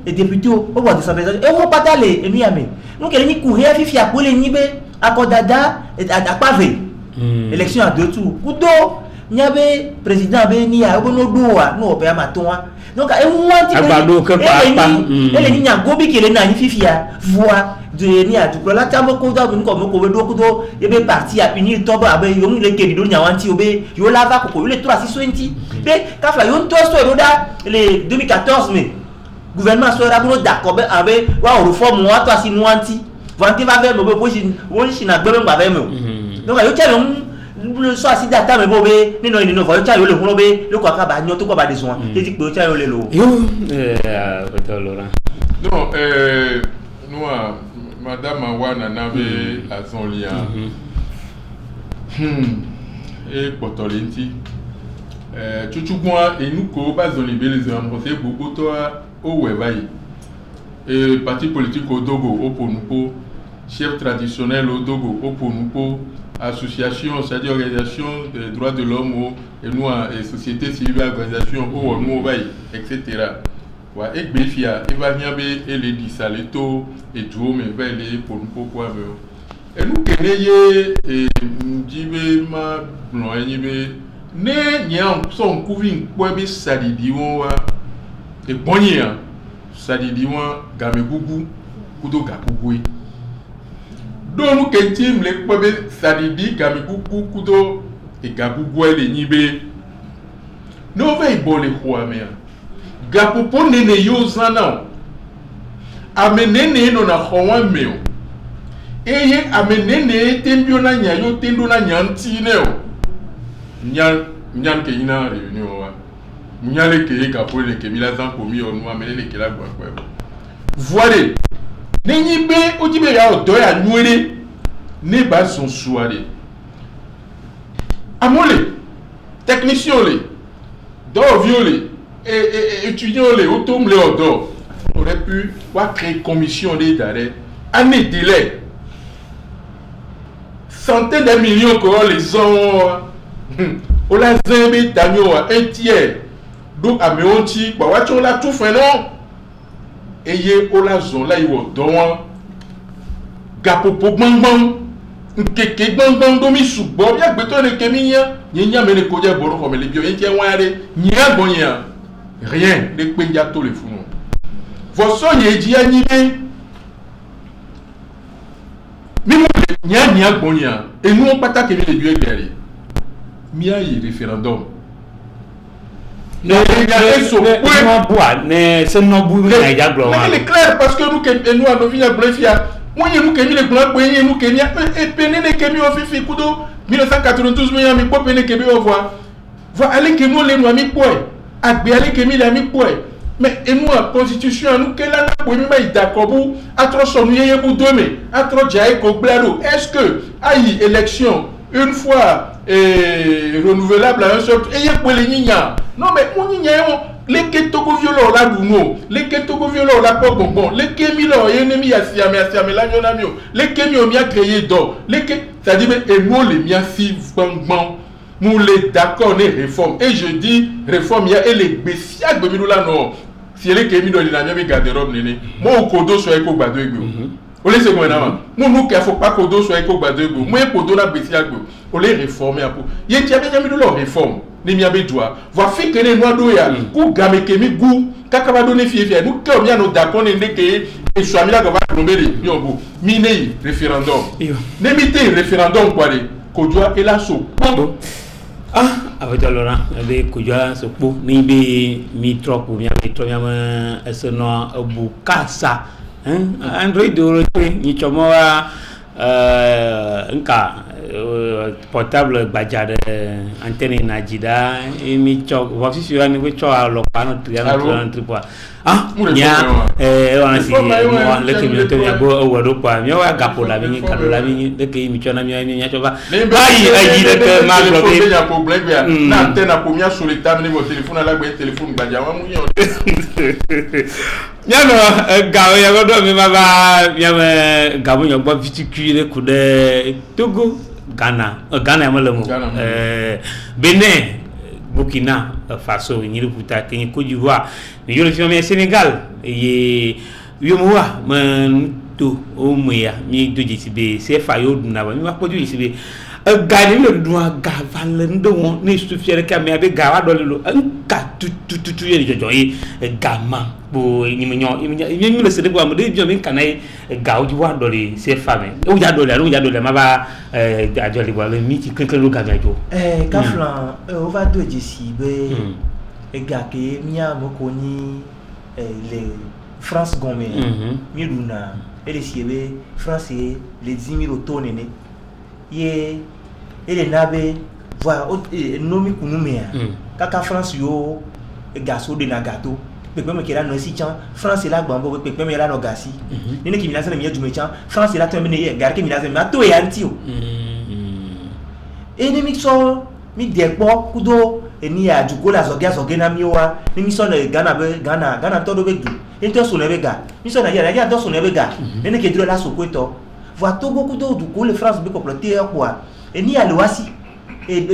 député o gba décentralisation e wo patale eni ya mi no ke ni ku he fifi apole ni be akodada apave élection à 2 tours kudo nyabe président be ni ya no do wa no be amatonwa donc e wanti ele ni nyango bi kele na ni fifia voix de ni a du la tambo ko da ko mo ko do ko do e be parti a unir to ba be yo ni le kedi do nyawanti obe yo lava ko le 320 be ka fla yo to so do da le 2014 mais gouvernement so ra bo d'accord be abe wa reform wa to asi nuanti vanti va ver mo be won shi na gbe ngba be mo donc yo tell le so asi data me bo be nino yo tell yo le hun be le ko aka ba nyo to ko ba de so e ti pe yo tell yo le lo yo Dr. Laurent non nous madame wana na be azon lia e potolenti chuchugwa e nuko ba zon libe les en procès beaucoup to o webai et parti politique au Togo au Ponupo chef traditionnel au Togo au Ponupo association c'est-à-dire organisation des droits de l'homme et nous et société civile organisation au nous webai etc. wa e gbefia e va nyabe e le di saleto e tuo me va le Ponupo kwa me e nu keneye e njibe ma blo enyibe ne nyam so nkuvin kwa be sadidi won wa e bonye sadidi won gamegugu kudo gakugwe do nu kentim le kwa be sadidi gamegugu kudo e gagugwe le nyibe no ve ibole kwa me gapopo nene yo zana amenene no na khwa meo eye amenene tembio na nya yo tendo na nyanti neo nyan ke ina réunion wa nyale ke gapo le ke milazan komi onu amenene ke la gwa kwa voile nenyi be ojibe ya odo ya nwere ne ba son soirée amole technicien le do violé et étudiants les automnes les odors on aurait pu créer commission d'arrêt année délai centaines de millions que les ont on l'a zébi d'agneau un tiers donc à meonti bah ouais tu l'as tout fait non et y on l'a zone là il va dans gapopo gbangban nkeke gbangban do mi sugbon ya gbe to le kemi yan yin me le ko je boro ko me le bio yin je wanre yin agbon yan rien de pe ya to le funu vo so ye ji ani be mi mo nya agbon yan e nu pataki mi le bio egbere mi ayi référendum ne c'est non bu na ja glo wa mais il est clair parce que nous a devenu brefia moi nous kemi le plan boye nous kemi et penene kemi o fifi kudo 1992 mi po penene kemi o voir aller que nous les nous ami boy agbe aller kemi les ami boy mais et nous la constitution nous que là na boye mi d'accord bu atro so nous yeye bu dome atro jae ko blaro est-ce que ayi élection une fois renouvelable à un seul et non mais mon les Togo violents la Duno, les Togo violents la Bonbon, les Kémilo, ennemi à Siamé, la Yonamio, les Kémio mia créé d'or, les ça dit mais et nous les mia si bang nous les d'accord les réformes et je dis réforme ya et les bestiaques de Miloula non si les Kémio de la mia garde-robe néné moi au kodo soit éco bado on les sait maintenant nous qu'il faut pas kodo soit éco bado moi kodo la bestiaque on les réformer pour y a bien mis leur réforme ni mi abedwa va fi que les noirs doya ku game kemi gu kaka donner fiefia nous que bien nous d'accord ndeke et soit mi la va tomber yombo mine référendum ne mité référendum quoi de kodwa et la so avec Laurent avec kodwa so po ni be mi trop ou bien trop bien ce nom bukasa android do ni chomo nka portable bajade antenne najida emi chok voici sur un niveau chok alo pano triangle nya on si mo le ke mi to ya go owodo pa mi wa gapo la mi kado la mi le ke mi chona mi nya choba ayi le ke ma bloqué ya problème ya na antenne ko mi sur le table ni mo téléphone la gbe téléphone baja wa mu yon nyano gawo ya go do mi baba ya me gawo yo gbo viticule ku de Togo Ghana malamo Benin Burkina Faso Niruputa Kenya Côte d'Ivoire yo le Sénégal et yo moa man to o moya mi do jisibe se fa yo na ba mi wa ko do jisibe gani le doa gaval ndo ni su fiere ka mi abe gawa do le nka tu ye jojo yi gama bo ni mi le se de bo am de bio mi kanai gawo ji wa do le se fa me o ja do le ma ba ajo le bo le mi ti kankan lo ga jo kaflan o va do jisibe ga ke mi a mo ko ni les France Gomé mi luna et les siebe France les 10 000 tonnes ne ye ele nabe voilà nomi kunumea kaka France yo gaso de na gato pepe me kera no si chan France la gbambo pepe me la no gasi ni ki milase me yedume chan France la to me ne gar ke milase ma to ya nti o enemi so mi depo kudo eni ya jugo la zoge na mi wa ni mi so na Ghana to do be du ento so na be ga mi so na ya do so na be ga ni ke dro la so ko to voilà Togo kudo du ko le France be compléter quoi et ni alwasi et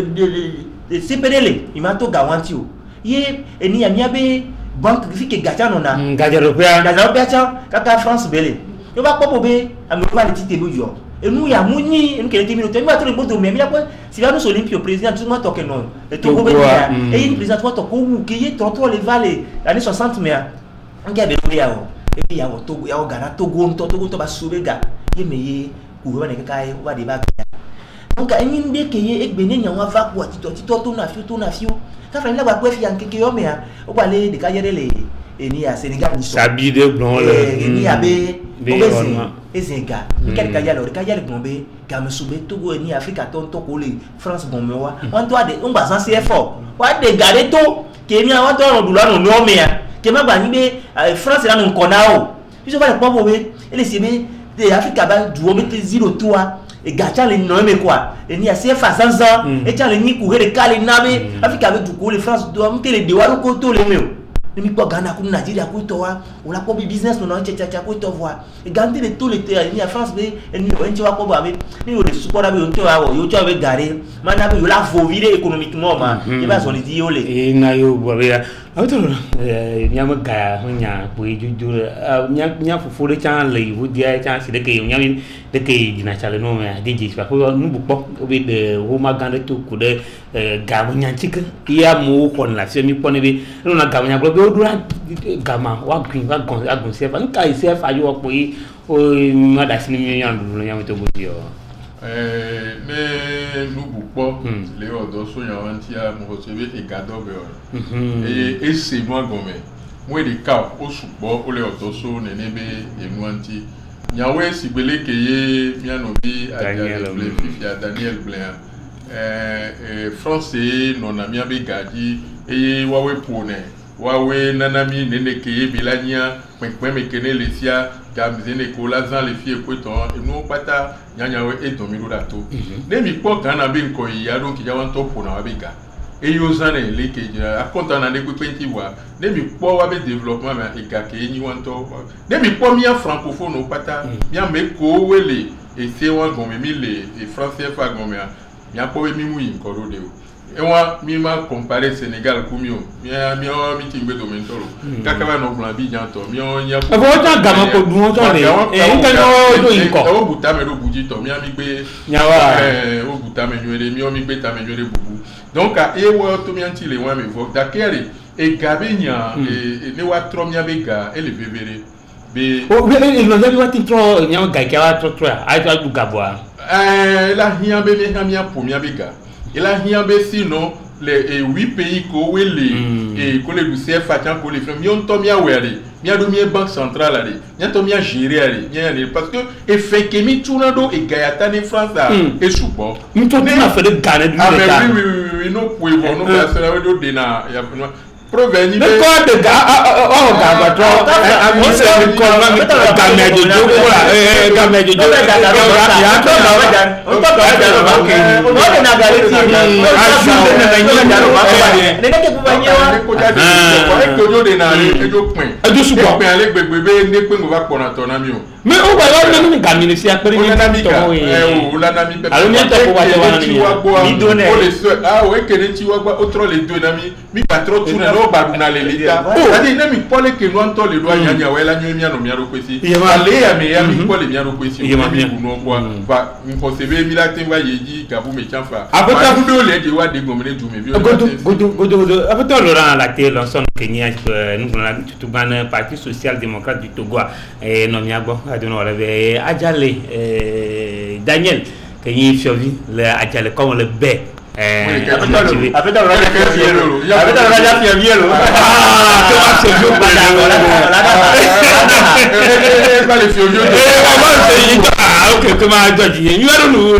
CPDL il m'a to gawanti o ye et ni amiabe banque fi ke gacha no na gajaro pe cha kaka France belé yo ba popo be ameba le tite bojo et nous ya muni en kele timi no te mi atro bodo me mi apa si va nous olympio président tout moi toke non et Togo be et une président toi to ko wu ke ye trop les vallées année 60 mais on ga be ya o et puis ya o Togo ya o Ghana Togo to ba subega ye meye ku ne kai wa de ba donc any ndeke ye egbene nya wa va kwa tito to na fio ka fa la ba kwe fi an keke yo me a o ba le de ka yere le eni a Sénégal ni so sabi de blon le eni abe obezi ezenga ikari ka yale bombe ga mesube Togo eni Africa to ko le France bombe wa on doit de on ba sans CFO wa de gare to ke mi awon to ron du lanu no me a ke ma gba ni be France la no kona o bi so ba le popo be ele se be de Africa ba du o mete 0 toi et gacha le no me quoi et ni a CFA 500 et tiens le ni courir le cale nabe Africa avec du coup les France doit monter les devoir ko to le meu ni ko Ghana ku Nigeria ku to wa o la ko business no cha ku to voir et gandi de tous les terres ni a France be ni o nti wa ko ba be ni o le support ba o to wa yo to be gare mana be yo la vovire économiquement ma e ba so le di yo le e na yo bo be Auto nyama ga nya pui jujur nya fufu de chan le vu dia chan si de ke nyami de ke jina chale no me diji pa ko nu bu pok be de wo ma gande to ku de ga mo nya chik ya mo kon la se mi pon be no na ga nya glo be odura ga ma wa green wa gon agun se fa nka se fa yo pui o ma da sini mi yan du nya to bu yo mais nous beaucoup les autres sont yantia mon recevé et gado et c'est moi gomme moi des cas au soubo ou les autres sont nenebe et nuanti nyawe sibele keye mianobi Daniel Blain français non ami be gadi et wawe pone wawe nanami nene keye bilania me kene lesia gamzene ko lazan le fie kweton e no pata nyanyawe e domino dato ne mi po kana be nko ya don ki jawan to pona wa bega e yo zane le ke ja akonta na ne ko penti wa ne mi po wa be développement ma e ga ke ni wan to ne mi po mi francophone no pata mi me ko wele e se wan gomme mi le e français fa gomme mi po mi mu yin ko do de o et moi mi ma comparer Sénégal kumio mi timbe do mentoro kakaba no plan bi janto mi on ya ko ta gama ko dun to de e nka no do inko o buta me do buji to mi ami gbe nyawa o buta me nyere mi o mi gbe ta me nyere bubu donc a e wo to mi anti le wa me vo da kere e gabenya e ne wa tro mi abega e le bebere be o be no ya bi wa tin tro nyawa ga ka wa tro a to du gabwa la hian be me hamia po mi abega. Et là, il y a sinon les 8 pays ko wele et ko le du CFA tian ko le frem yon to mi awere mi ado mi banque centrale ale mi to mi gérer ale mi parce que e fait que mi tunado e gayata ni France e supo mi to na fait de Ghana du l'État oui no po evo no ka sera we do de na ya proveni de quoi de ga ga to on se ko ma mi ga me de jo ko la ga me de jo ya to na wa dan on to ba da ba ke ni no de na ga le ti ni aju de na ni da ba ba ni ne ke bu ba nya wa ko ja de ko e ko jo de na e jo pin e jo su ko pin ale gbegbe be ne pe ngo ba pona to na mi o mais o ba lo ni ga mi ni si apere ni to o la na mi pe alo ni to ko wa je wa ni do ne o le so o e ke ne ti wa gba o tro le do na mi ka tro tu na no ba na le leta o adi ne mi pole ke no anto le do anya nya we la nyu mi ano mi aro kwesi ale ya me ya mi pole mi aro kwesi mi bu no kwa ba mi sebe mi la tin wa yeji gabu me chanfa abota do le de wa de gomene du me bi godo abota Laurent Laté l'ensemble Kenya nous na tout ban parti social démocrate du Togo et no mi agbo aduna wala be ajale Daniel Kenya Fiovi le ajale comme le bé Apeta raja fiero. Ok, comment dire, nous allons nous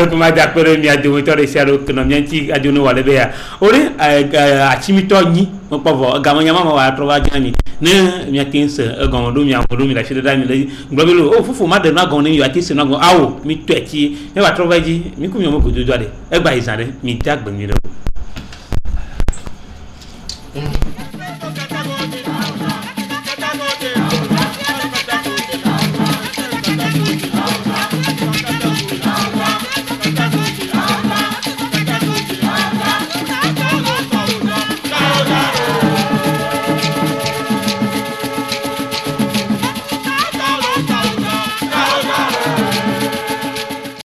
comment dire, mi adu to resiaro que non mianti adu no wale bea. Ore a chimito ni, mo povo gamanya mama wa trova jani. Ne mi atinse gomodo mi amodo mi la shede da mi le globelo o fufu ma de na gon ni mi atinse na gon awo mi tweti e wa trova ji mi ku mi mo godo ade e gba izare mi dagbe mi re.